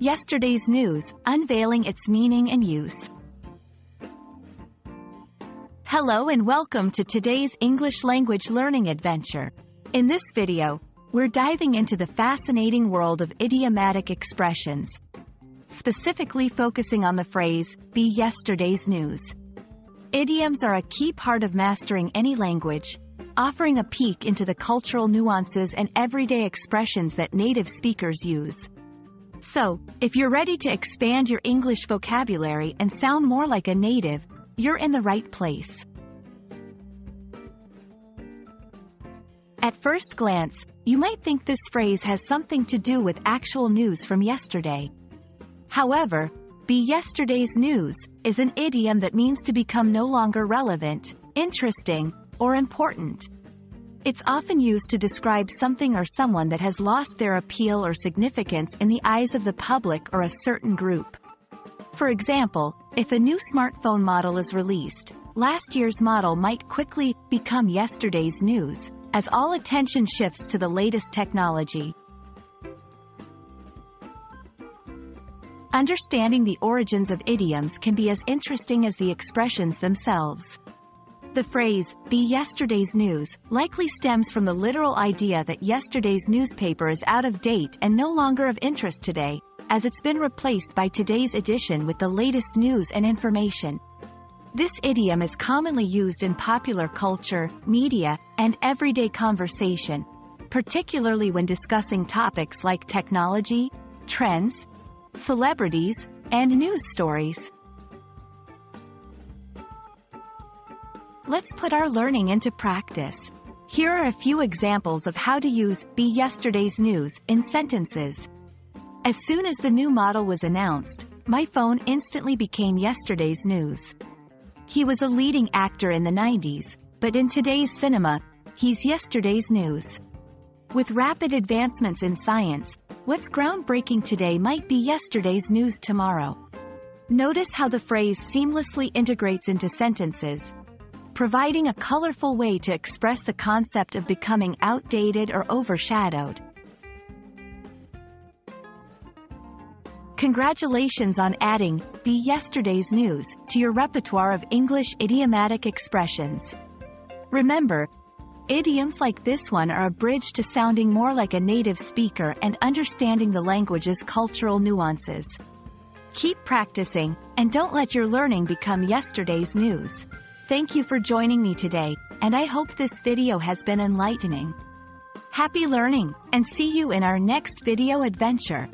Yesterday's news, unveiling its meaning and use. Hello and welcome to today's English language learning adventure. In this video, we're diving into the fascinating world of idiomatic expressions, specifically focusing on the phrase, be yesterday's news. Idioms are a key part of mastering any language, offering a peek into the cultural nuances and everyday expressions that native speakers use. So, if you're ready to expand your English vocabulary and sound more like a native, you're in the right place. At first glance, you might think this phrase has something to do with actual news from yesterday. However, be yesterday's news is an idiom that means to become no longer relevant, interesting, or important. It's often used to describe something or someone that has lost their appeal or significance in the eyes of the public or a certain group. For example, if a new smartphone model is released, last year's model might quickly become yesterday's news, as all attention shifts to the latest technology. Understanding the origins of idioms can be as interesting as the expressions themselves. The phrase, be yesterday's news, likely stems from the literal idea that yesterday's newspaper is out of date and no longer of interest today, as it's been replaced by today's edition with the latest news and information. This idiom is commonly used in popular culture, media, and everyday conversation, particularly when discussing topics like technology, trends, celebrities, and news stories. Let's put our learning into practice. Here are a few examples of how to use be yesterday's news in sentences. As soon as the new model was announced, my phone instantly became yesterday's news. He was a leading actor in the 90s, but in today's cinema, he's yesterday's news. With rapid advancements in science, what's groundbreaking today might be yesterday's news tomorrow. Notice how the phrase seamlessly integrates into sentences, providing a colorful way to express the concept of becoming outdated or overshadowed. Congratulations on adding be yesterday's news to your repertoire of English idiomatic expressions. Remember, idioms like this one are a bridge to sounding more like a native speaker and understanding the language's cultural nuances. Keep practicing, and don't let your learning become yesterday's news. Thank you for joining me today, and I hope this video has been enlightening. Happy learning, and see you in our next video adventure.